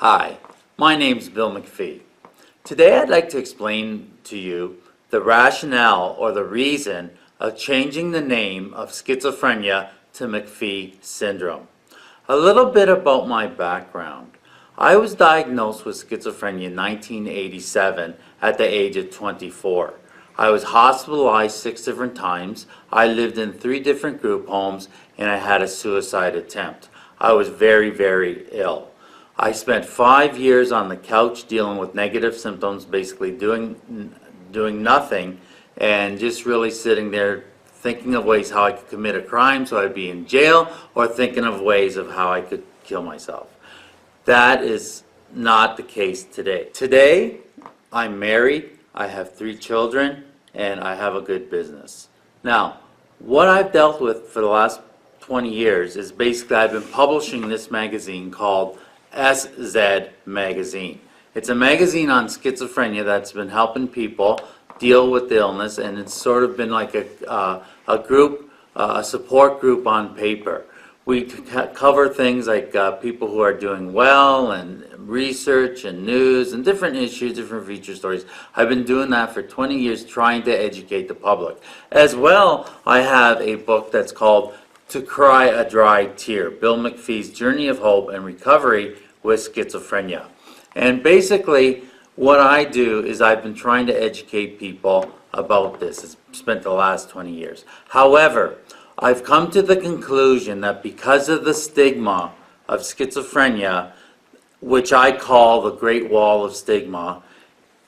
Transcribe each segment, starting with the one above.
Hi, my name's Bill MacPhee. Today I'd like to explain to you the rationale or the reason of changing the name of schizophrenia to MacPhee Syndrome. A little bit about my background. I was diagnosed with schizophrenia in 1987 at the age of 24. I was hospitalized 6 different times. I lived in 3 different group homes and I had a suicide attempt. I was very, very ill. I spent 5 years on the couch dealing with negative symptoms, basically doing nothing and just really sitting there thinking of ways how I could commit a crime so I'd be in jail, or thinking of ways of how I could kill myself. That is not the case today. Today, I'm married, I have 3 children, and I have a good business. Now, what I've dealt with for the last 20 years is basically I've been publishing this magazine called SZ Magazine. It's a magazine on schizophrenia that's been helping people deal with the illness, and it's sort of been like a group, a support group on paper. We cover things like people who are doing well, and research and news and different issues, different feature stories. I've been doing that for 20 years, trying to educate the public. As well, I have a book that's called To Cry a Dry Tear, Bill MacPhee's Journey of Hope and Recovery with Schizophrenia. And basically, what I do is I've been trying to educate people about this. I've spent the last 20 years. However, I've come to the conclusion that because of the stigma of schizophrenia, which I call the Great Wall of Stigma,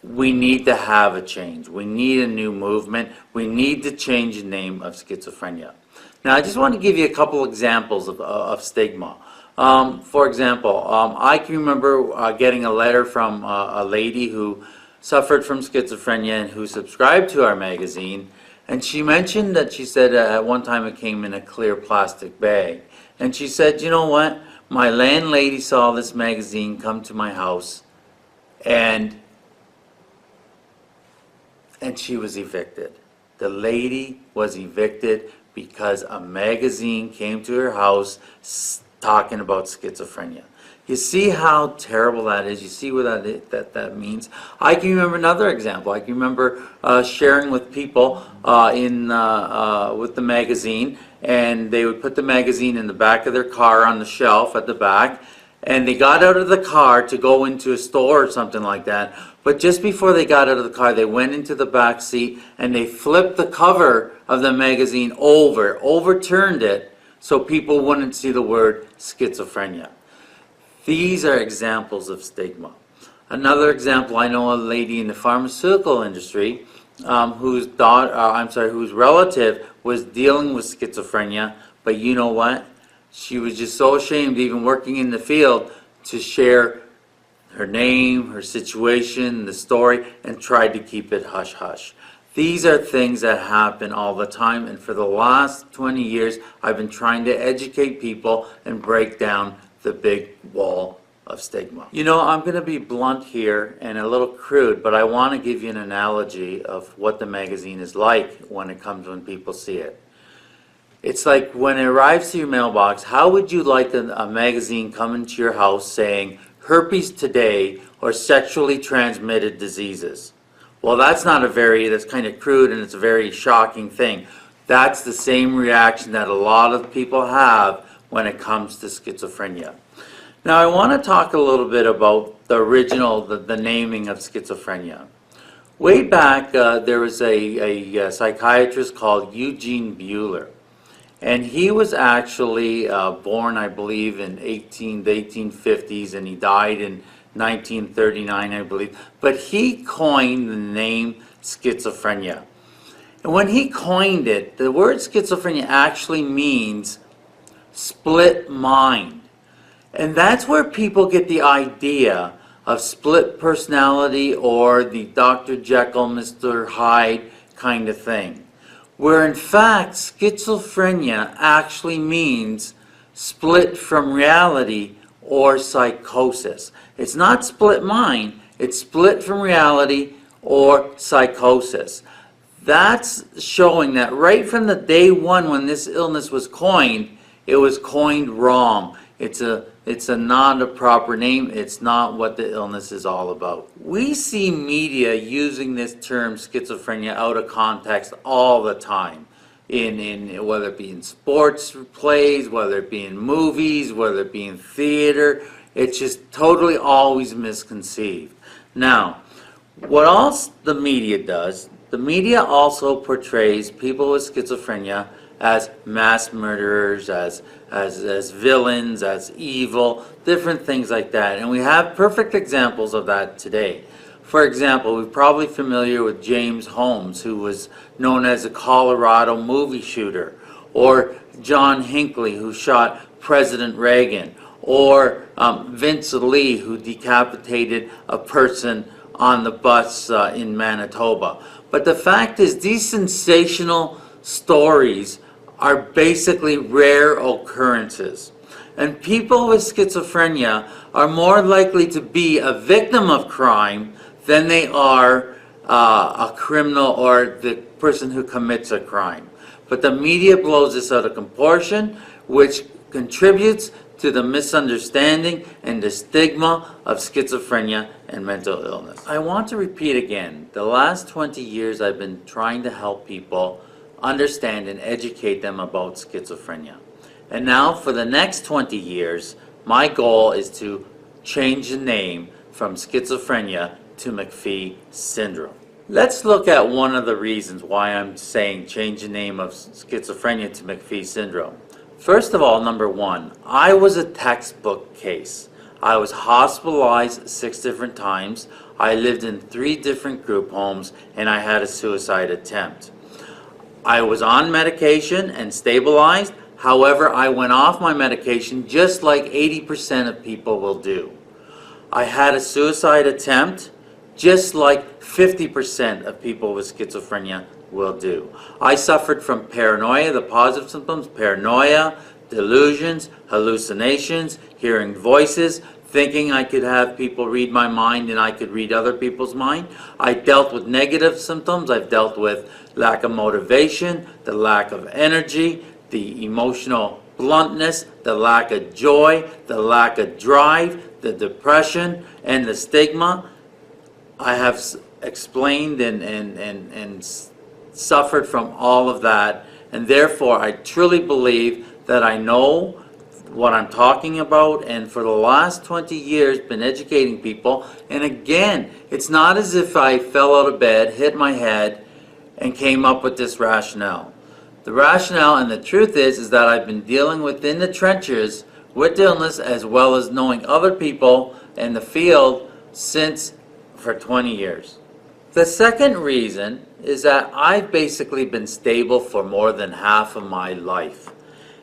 we need to have a change. We need a new movement. We need to change the name of schizophrenia. Now, I just want to give you a couple examples of stigma. For example, I can remember getting a letter from a lady who suffered from schizophrenia and who subscribed to our magazine, and she mentioned that she said at one time it came in a clear plastic bag. And she said, you know what, my landlady saw this magazine come to my house and she was evicted. The lady was evicted because a magazine came to her house talking about schizophrenia. You see how terrible that is? You see what that means? I can remember another example. I can remember sharing with people with the magazine, and they would put the magazine in the back of their car on the shelf at the back, and they got out of the car to go into a store or something like that. But just before they got out of the car, they went into the back seat and they flipped the cover of the magazine over, overturned it, so people wouldn't see the word schizophrenia. These are examples of stigma. Another example, I know a lady in the pharmaceutical industry whose relative was dealing with schizophrenia, but you know what? She was just so ashamed, even working in the field, to share her name, her situation, the story, and tried to keep it hush-hush. These are things that happen all the time, and for the last 20 years, I've been trying to educate people and break down the big wall of stigma. You know, I'm going to be blunt here and a little crude, but I want to give you an analogy of what the magazine is like when people see it. It's like when it arrives to your mailbox, how would you like a magazine coming to your house saying, herpes today, or sexually transmitted diseases? Well, that's kind of crude, and it's a very shocking thing. That's the same reaction that a lot of people have when it comes to schizophrenia. Now, I want to talk a little bit about the naming of schizophrenia. Way back, there was a psychiatrist called Eugene Buehler. And he was actually born, I believe, in the 1850s, and he died in 1939, I believe. But he coined the name schizophrenia. And when he coined it, the word schizophrenia actually means split mind. And that's where people get the idea of split personality or the Dr. Jekyll, Mr. Hyde kind of thing. Where in fact, schizophrenia actually means split from reality or psychosis. It's not split mind, it's split from reality or psychosis. That's showing that right from the day one when this illness was coined, it was coined wrong. It's a It's not a proper name. It's not what the illness is all about. We see media using this term schizophrenia out of context all the time. In whether it be in sports plays, whether it be in movies, whether it be in theater, it's just totally always misconceived. Now, what else the media does, the media also portrays people with schizophrenia as mass murderers, as villains, as evil, different things like that. And we have perfect examples of that today. For example, we're probably familiar with James Holmes, who was known as a Colorado movie shooter, or John Hinckley, who shot President Reagan, or Vince Lee, who decapitated a person on the bus in Manitoba. But the fact is, these sensational stories are basically rare occurrences. And people with schizophrenia are more likely to be a victim of crime than they are a criminal or the person who commits a crime. But the media blows this out of proportion, which contributes to the misunderstanding and the stigma of schizophrenia and mental illness. I want to repeat again, the last 20 years I've been trying to help people understand and educate them about schizophrenia. And now for the next 20 years, my goal is to change the name from schizophrenia to MacPhee Syndrome. Let's look at one of the reasons why I'm saying change the name of schizophrenia to MacPhee Syndrome. First of all, number one, I was a textbook case. I was hospitalized 6 different times. I lived in 3 different group homes, and I had a suicide attempt. I was on medication and stabilized. However, I went off my medication just like 80% of people will do. I had a suicide attempt just like 50% of people with schizophrenia will do. I suffered from paranoia, the positive symptoms, paranoia, delusions, hallucinations, hearing voices, thinking I could have people read my mind and I could read other people's mind. I dealt with negative symptoms. I've dealt with lack of motivation, the lack of energy, the emotional bluntness, the lack of joy, the lack of drive, the depression, and the stigma. I have explained and suffered from all of that, and therefore I truly believe that I know what I'm talking about, and for the last 20 years been educating people. And again, it's not as if I fell out of bed, hit my head, and came up with this rationale. The rationale and the truth is that I've been dealing within the trenches with illness as well as knowing other people in the field for 20 years. The second reason is that I've basically been stable for more than half of my life.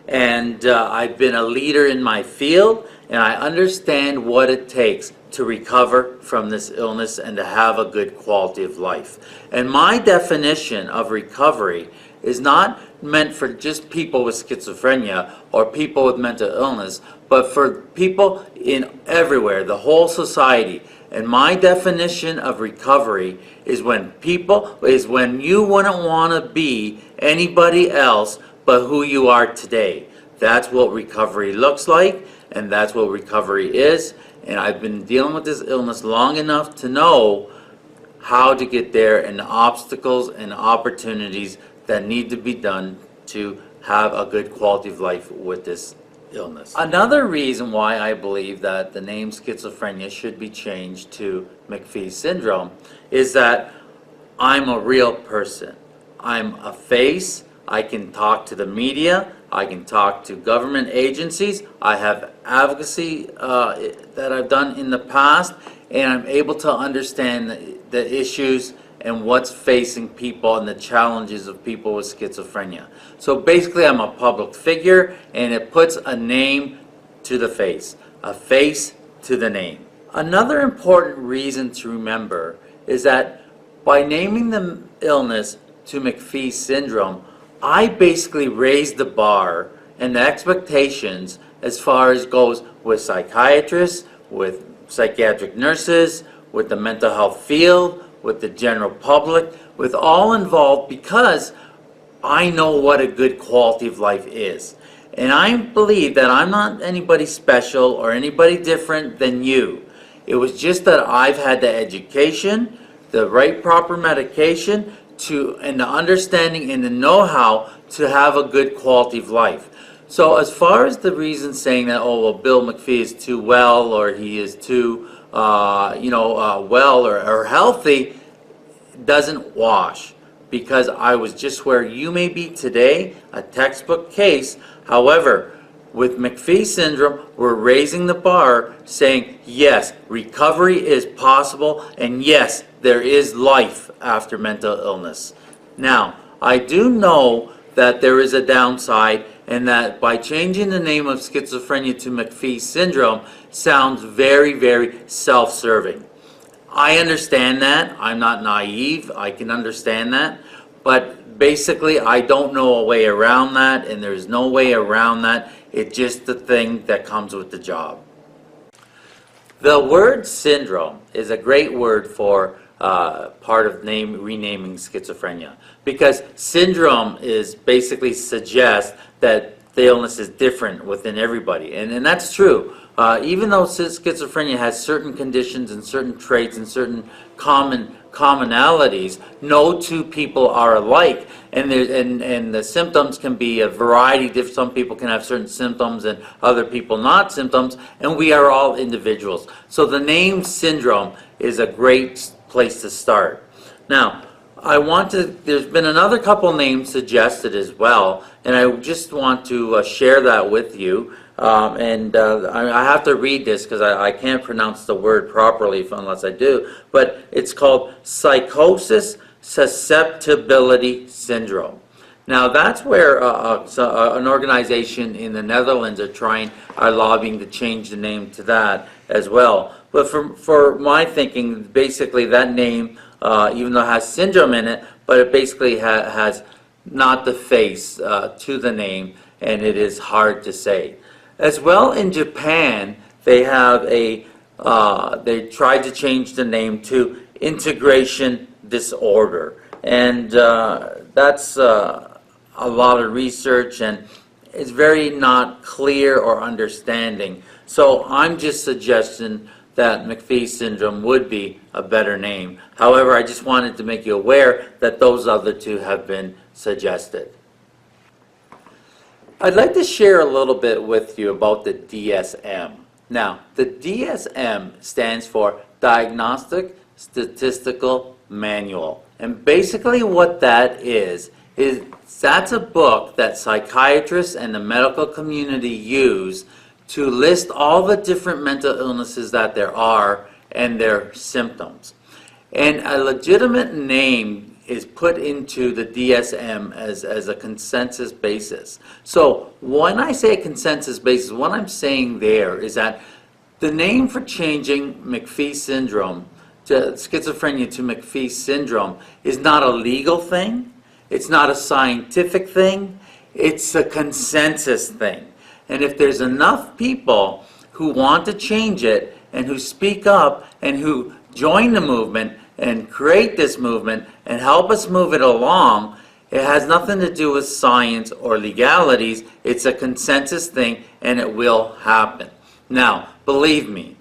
And I've been a leader in my field, and I understand what it takes to recover from this illness and to have a good quality of life. And my definition of recovery is not meant for just people with schizophrenia or people with mental illness, but for people in everywhere, the whole society. And my definition of recovery is when you wouldn't want to be anybody else but who you are today. That's what recovery looks like, and that's what recovery is. And I've been dealing with this illness long enough to know how to get there and the obstacles and opportunities that need to be done to have a good quality of life with this illness. Another reason why I believe that the name schizophrenia should be changed to MacPhee Syndrome is that I'm a real person. I'm a face. I can talk to the media. I can talk to government agencies. I have advocacy that I've done in the past, and I'm able to understand the issues and what's facing people and the challenges of people with schizophrenia. So basically, I'm a public figure, and it puts a name to the face, a face to the name. Another important reason to remember is that by naming the illness to MacPhee Syndrome, I basically raised the bar and the expectations as far as goes with psychiatrists, with psychiatric nurses, with the mental health field, with the general public, with all involved, because I know what a good quality of life is. And I believe that I'm not anybody special or anybody different than you. It was just that I've had the education, the right proper medication, and the understanding and the know-how to have a good quality of life. So as far as the reason saying that, oh, well, Bill MacPhee is too well, or he is too, well or healthy, doesn't wash, because I was just where you may be today, a textbook case. However, with MacPhee Syndrome, we're raising the bar, saying, yes, recovery is possible, and yes, there is life after mental illness. Now, I do know that there is a downside, and that by changing the name of schizophrenia to MacPhee Syndrome sounds very, very self-serving. I understand that. I'm not naive. I can understand that. But basically, I don't know a way around that, and there's no way around that. It's just the thing that comes with the job. The word syndrome is a great word for part of renaming schizophrenia, because syndrome is basically suggests that the illness is different within everybody, and that's true. Even though schizophrenia has certain conditions and certain traits and certain commonalities, no two people are alike, and the symptoms can be a variety. Some people can have certain symptoms and other people not symptoms, and we are all individuals. So the name syndrome is a great place to start. Now, there's been another couple names suggested as well, and I just want to share that with you. I have to read this because I can't pronounce the word properly unless I do, but it's called psychosis susceptibility syndrome. Now that's where an organization in the Netherlands are lobbying to change the name to that as well. But for my thinking, basically that name, even though it has syndrome in it, but it basically has not the face to the name, and it is hard to say. As well, in Japan, they have they tried to change the name to integration disorder, and that's a lot of research, and it's very not clear or understanding. So I'm just suggesting that MacPhee Syndrome would be a better name. However, I just wanted to make you aware that those other two have been suggested. I'd like to share a little bit with you about the DSM. Now, the DSM stands for Diagnostic Statistical Manual. And basically what that is that's a book that psychiatrists and the medical community use to list all the different mental illnesses that there are and their symptoms. And a legitimate name is put into the DSM as a consensus basis. So when I say a consensus basis, what I'm saying there is that the name for changing MacPhee Syndrome to schizophrenia to MacPhee Syndrome is not a legal thing, it's not a scientific thing, it's a consensus thing. And if there's enough people who want to change it and who speak up and who join the movement and create this movement and help us move it along, it has nothing to do with science or legalities. It's a consensus thing, and it will happen. Now, believe me,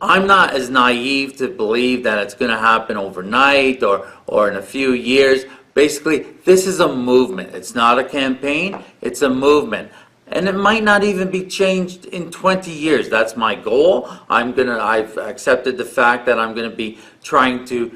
I'm not as naive to believe that it's going to happen overnight or in a few years. Basically, this is a movement. It's not a campaign, it's a movement. And it might not even be changed in 20 years. That's my goal. I've accepted the fact that I'm going to be trying to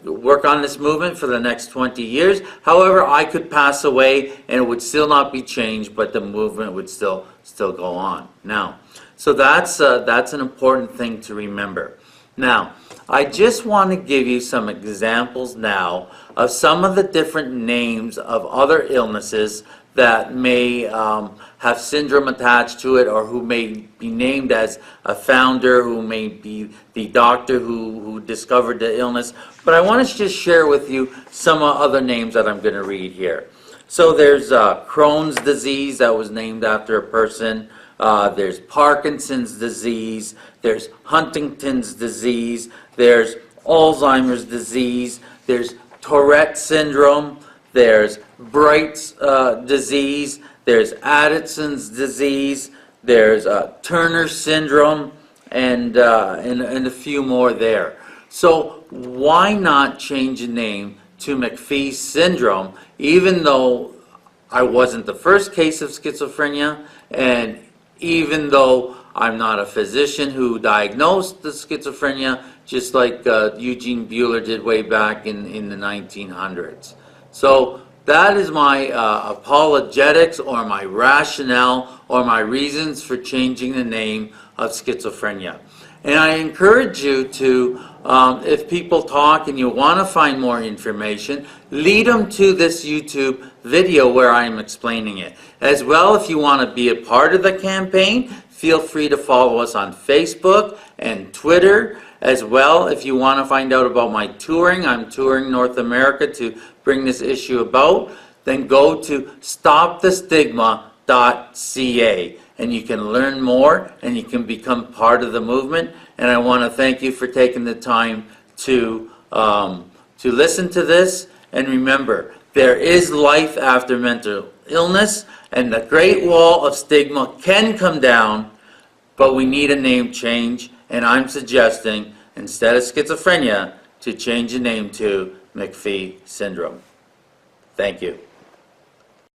work on this movement for the next 20 years. However, I could pass away and it would still not be changed, but the movement would still go on. Now, so that's an important thing to remember. Now, I just want to give you some examples now of some of the different names of other illnesses that may have syndrome attached to it, or who may be named as a founder, who may be the doctor who discovered the illness. But I want to just share with you some other names that I'm going to read here. So there's Crohn's disease, that was named after a person. There's Parkinson's disease. There's Huntington's disease. There's Alzheimer's disease. There's Tourette syndrome. There's Bright's disease. there's Addison's disease, there's Turner syndrome, and a few more there. So why not change the name to MacPhee Syndrome, even though I wasn't the first case of schizophrenia, and even though I'm not a physician who diagnosed the schizophrenia, just like Eugene Bueller did way back in the 1900s. So that is my apologetics, or my rationale, or my reasons for changing the name of schizophrenia. And I encourage you to, if people talk and you want to find more information, lead them to this YouTube video where I'm explaining it. As well, if you want to be a part of the campaign, feel free to follow us on Facebook and Twitter. As well, if you want to find out about my touring, I'm touring North America to bring this issue about, then go to stopthestigma.ca. And you can learn more, and you can become part of the movement. And I want to thank you for taking the time to listen to this. And remember, there is life after mental illness, and the Great Wall of Stigma can come down, but we need a name change. And I'm suggesting, instead of schizophrenia, to change the name to MacPhee Syndrome. Thank you.